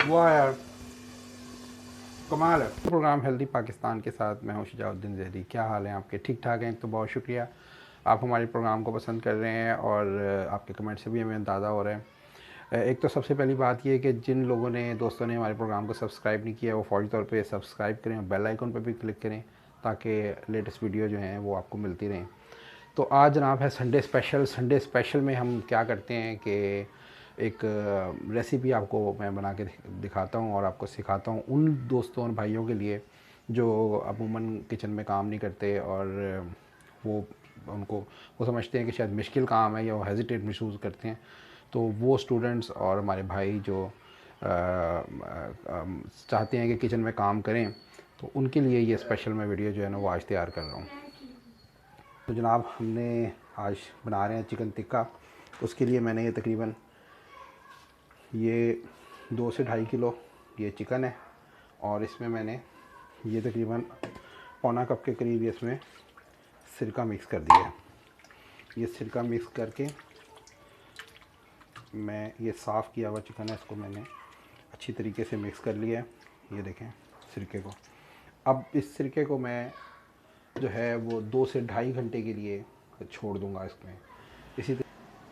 वाह यार, कमाल है। प्रोग्राम हेल्दी पाकिस्तान के साथ मैं हूं शुजाउद्दीन ज़हरी। क्या हाल है आपके? ठीक ठाक हैं? तो बहुत शुक्रिया, आप हमारे प्रोग्राम को पसंद कर रहे हैं और आपके कमेंट से भी हमें अंदाज़ा हो रहा है। एक तो सबसे पहली बात ये है कि जिन लोगों ने, दोस्तों ने हमारे प्रोग्राम को सब्सक्राइब नहीं किया वो फ़ौरी तौर पे सब्सक्राइब करें और बेल आइकन पर भी क्लिक करें ताकि लेटेस्ट वीडियो जो हैं वो आपको मिलती रहें। तो आज जनाब है संडे स्पेशल। संडे स्पेशल में हम क्या करते हैं कि एक रेसिपी आपको मैं बना के दिखाता हूँ और आपको सिखाता हूँ उन दोस्तों और भाइयों के लिए जो अमूमन किचन में काम नहीं करते और वो उनको वो समझते हैं कि शायद मुश्किल काम है या वो हेजिटेट महसूस करते हैं। तो वो स्टूडेंट्स और हमारे भाई जो चाहते हैं कि किचन में काम करें, तो उनके लिए ये स्पेशल मैं वीडियो जो है ना वो आज तैयार कर रहा हूँ। तो जनाब हमने आज बना रहे हैं चिकन टिक्का। उसके लिए मैंने ये तकरीबन ये 2 से 2.5 किलो ये चिकन है और इसमें मैंने ये तकरीबन पौना कप के करीब इसमें सिरका मिक्स कर दिया है। ये सिरका मिक्स करके मैं ये साफ़ किया हुआ चिकन है, इसको मैंने अच्छी तरीके से मिक्स कर लिया है। ये देखें सिरके को। अब इस सिरके को मैं जो है वो 2 से 2.5 घंटे के लिए छोड़ दूँगा इसमें। इसी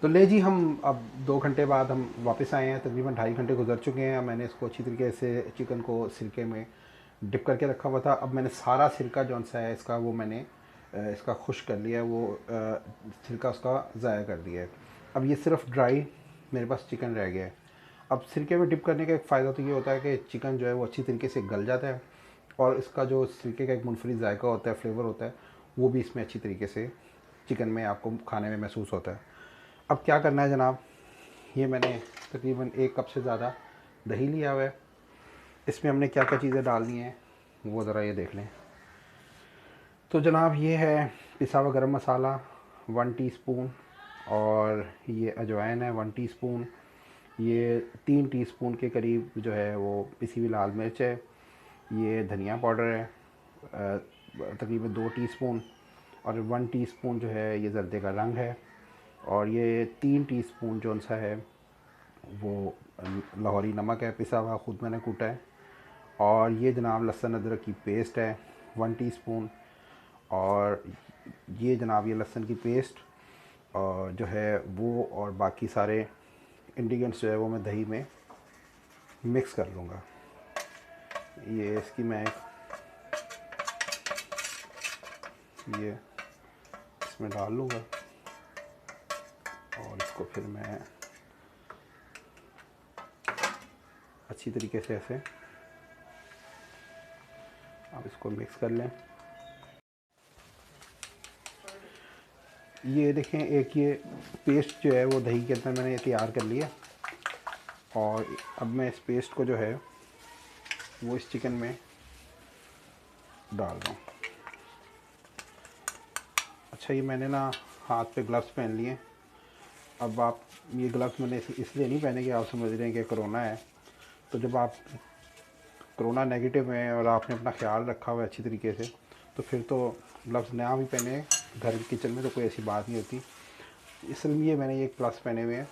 तो ले जी, हम अब 2 घंटे बाद हम वापस आए हैं। तकरीबन 2.5 घंटे गुजर चुके हैं। मैंने इसको अच्छी तरीके से चिकन को सिरके में डिप करके रखा हुआ था। अब मैंने सारा सिरका जौन सा है इसका वो मैंने इसका खुश कर लिया है, वो सिरका उसका ज़ाया कर दिया है। अब ये सिर्फ ड्राई मेरे पास चिकन रह गया है। अब सिरके में डिप करने का एक फ़ायदा तो ये होता है कि चिकन जो है वो अच्छी तरीके से गल जाता है और इसका जो सिरके का एक मुनफरिद जायका होता है, फ्लेवर होता है, वो भी इसमें अच्छी तरीके से चिकन में आपको खाने में महसूस होता है। अब क्या करना है जनाब, ये मैंने तकरीबन 1 कप से ज़्यादा दही लिया हुआ है। इसमें हमने क्या क्या चीज़ें डालनी हैं वो ज़रा ये देख लें। तो जनाब ये है पिसा हुआ गरम मसाला 1 टीस्पून, और ये अजवाइन है 1 टीस्पून, ये 3 टीस्पून के करीब जो है वो पिसी हुई लाल मिर्च है, ये धनिया पाउडर है तकरीबन 2 टीस्पून, और 1 टीस्पून जो है ये जर्दे का रंग है, और ये 3 टीस्पून जो सा है वो लाहौरी नमक है, पिसा हुआ ख़ुद मैंने कूटा है, और ये जनाब लहसुन अदरक की पेस्ट है 1 टीस्पून, और ये जनाब ये लहसुन की पेस्ट और जो है वो, और बाकी सारे इंग्रेडिएंट्स जो है वो मैं दही में मिक्स कर लूँगा। ये इसकी मैं ये इसमें डाल लूँगा और इसको फिर मैं अच्छी तरीके से ऐसे आप इसको मिक्स कर लें। ये देखें, एक ये पेस्ट जो है वो दही के अंदर मैंने तैयार कर लिया, और अब मैं इस पेस्ट को जो है वो इस चिकन में डाल रहा हूँ। अच्छा, ये मैंने ना हाथ पे ग्लव्स पहन लिए। अब आप ये ग्लव्स मैंने इसलिए नहीं पहने कि आप समझ रहे हैं कि कोरोना है। तो जब आप कोरोना नेगेटिव है और आपने अपना ख्याल रखा हुआ है अच्छी तरीके से, तो फिर तो ग्लव्स ना भी पहने घर किचन में तो कोई ऐसी बात नहीं होती। इसलिए मैंने ये ग्लव्स पहने हुए हैं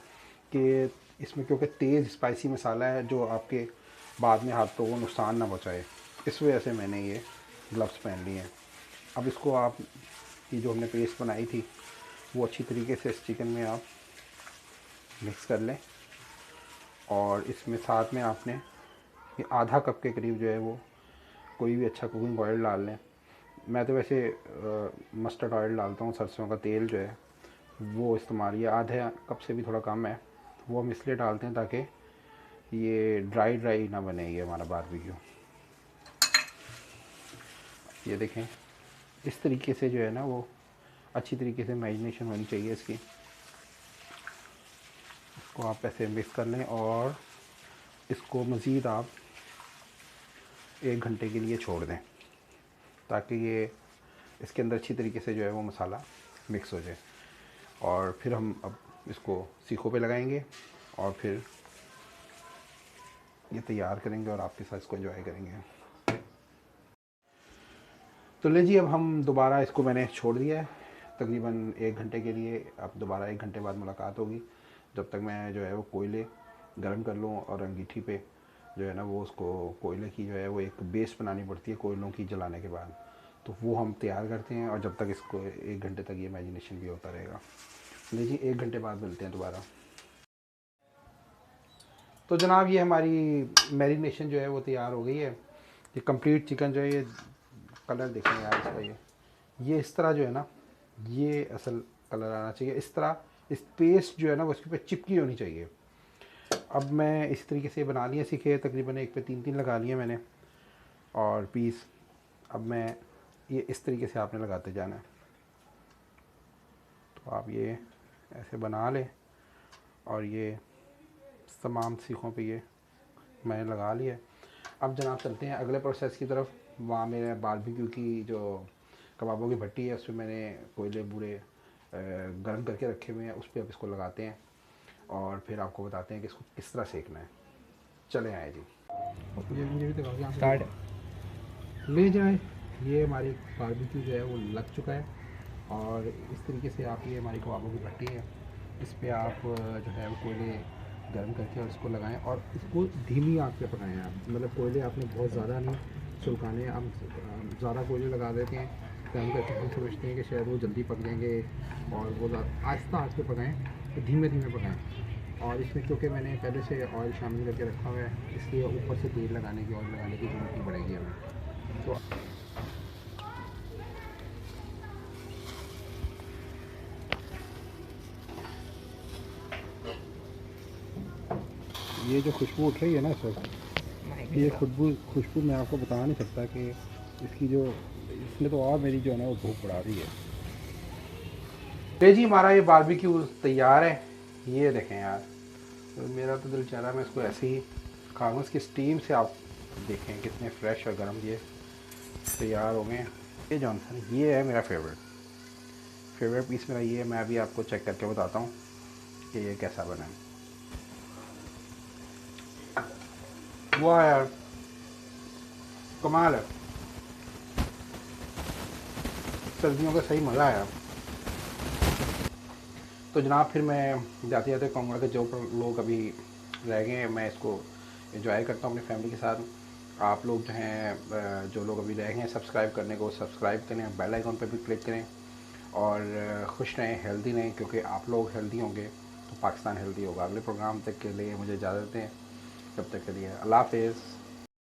कि इसमें क्योंकि तेज़ स्पाइसी मसाला है जो आपके बाद में हाथों को नुकसान ना पहुँचाए, इस वजह से मैंने ये ग्लव्स पहन लिए हैं। अब इसको आप ये जो हमने पेस्ट बनाई थी वो अच्छी तरीके से इस चिकन में आप मिक्स कर लें, और इसमें साथ में आपने ये आधा कप के करीब जो है वो कोई भी अच्छा कुकिंग ऑयल डाल लें। मैं तो वैसे मस्टर्ड ऑयल डालता हूँ, सरसों का तेल जो है वो इस्तेमाल, ये आधे कप से भी थोड़ा कम है, वो हम इसलिए डालते हैं ताकि ये ड्राई ड्राई ना बने ये हमारा बारबेक्यू। ये देखें इस तरीके से जो है ना वो अच्छी तरीके से मैरिनेशन होनी चाहिए इसकी। इसको आप ऐसे मिक्स कर लें और इसको मज़ीद आप 1 घंटे के लिए छोड़ दें ताकि ये इसके अंदर अच्छी तरीके से जो है वो मसाला मिक्स हो जाए। और फिर हम अब इसको सीखों पे लगाएंगे और फिर ये तैयार करेंगे और आपके साथ इसको एंजॉय करेंगे। तो ले जी, अब हम दोबारा इसको मैंने छोड़ दिया है तकरीबन 1 घंटे के लिए। अब दोबारा 1 घंटे बाद मुलाकात होगी, जब तक मैं जो है वो कोयले गर्म कर लूँ और अंगीठी पे जो है ना वो उसको कोयले की जो है वो एक बेस बनानी पड़ती है कोयलों की जलाने के बाद, तो वो हम तैयार करते हैं और जब तक इसको 1 घंटे तक ये मैरिनेशन भी होता रहेगा। लीजिए 1 घंटे बाद मिलते हैं दोबारा। तो जनाब ये हमारी मैरिनेशन जो है वो तैयार हो गई है। ये कंप्लीट चिकन जो है ये कलर देखें यार इसका, ये इस तरह जो है ना ये असल कलर आना चाहिए इस तरह। इस पेस्ट जो है ना वो उसके ऊपर चिपकी होनी चाहिए। अब मैं इस तरीके से बना लिया सीखे, तकरीबन एक पे 3-3 लगा लिए मैंने और पीस। अब मैं ये इस तरीके से आपने लगाते जाना है, तो आप ये ऐसे बना लें और ये तमाम सीखों पे ये मैंने लगा लिया। अब जनाब चलते हैं अगले प्रोसेस की तरफ। वहाँ मेरे बारबेक्यू की जो कबाबों की भट्टी है उसमें मैंने कोयले पूरे गर्म करके रखे हुए हैं, उस पर अब इसको लगाते हैं और फिर आपको बताते हैं कि इसको किस तरह सेकना है। चले आए जी, मुझे भी तो स्टार्ट ले जाए। ये हमारी बारबेक्यू जो है वो लग चुका है और इस तरीके से आप ये हमारी कबाबों की भट्टी है, इस पर आप जो है वो कोयले गर्म करके और इसको लगाएं और इसको धीमी आंच पे पकाएं आप। मतलब कोयले आपने बहुत ज़्यादा नहीं सुलगाने। हम ज़्यादा कोयले लगा देते हैं गर्म करके, हम समझते हैं कि शायद वो जल्दी पक जाएंगे और वो आहिस्ता आंच पे पकाएं, तो धीमे धीमे पकाएं। और इसमें क्योंकि मैंने पहले से ऑयल शामिल करके रखा हुआ है इसलिए ऊपर से तेल लगाने की ऑयल लगाने की ज़रूरत नहीं पड़ेगी हमें। तो ये जो खुशबू उठ रही है ना इस वक्त, ये खुशबू मैं आपको बता नहीं सकता कि इसकी जो इसने तो और मेरी जो है ना वो भूख बढ़ा दी है। तो जी हमारा ये बारबेक्यू तैयार है। ये देखें यार, तो मेरा तो दिल चाह रहा है मैं इसको ऐसे ही खाऊंगा। इसकी स्टीम से आप देखें कितने फ्रेश और गर्म ये तैयार हो गए। ये जॉनसन ये है मेरा फेवरेट पीस मेरा ये है। मैं अभी आपको चेक करके बताता हूँ कि ये कैसा बना है। वाह यार कमाल है, सर्दियों का सही मज़ा आया। तो जनाब फिर मैं जाते जाते कहूँगा कि जो लोग अभी रह गए हैं मैं इसको एंजॉय करता हूँ अपनी फैमिली के साथ। आप लोग जो हैं जो लोग अभी रह गए हैं सब्सक्राइब करने को सब्सक्राइब करें, बेल आइकन पर भी क्लिक करें और खुश रहें, हेल्दी रहें, क्योंकि आप लोग हेल्दी होंगे तो पाकिस्तान हेल्दी होगा। अगले प्रोग्राम तक के लिए मुझे इजाज़त दें, जब तक के लिए अल्लाह हाफ़िज़।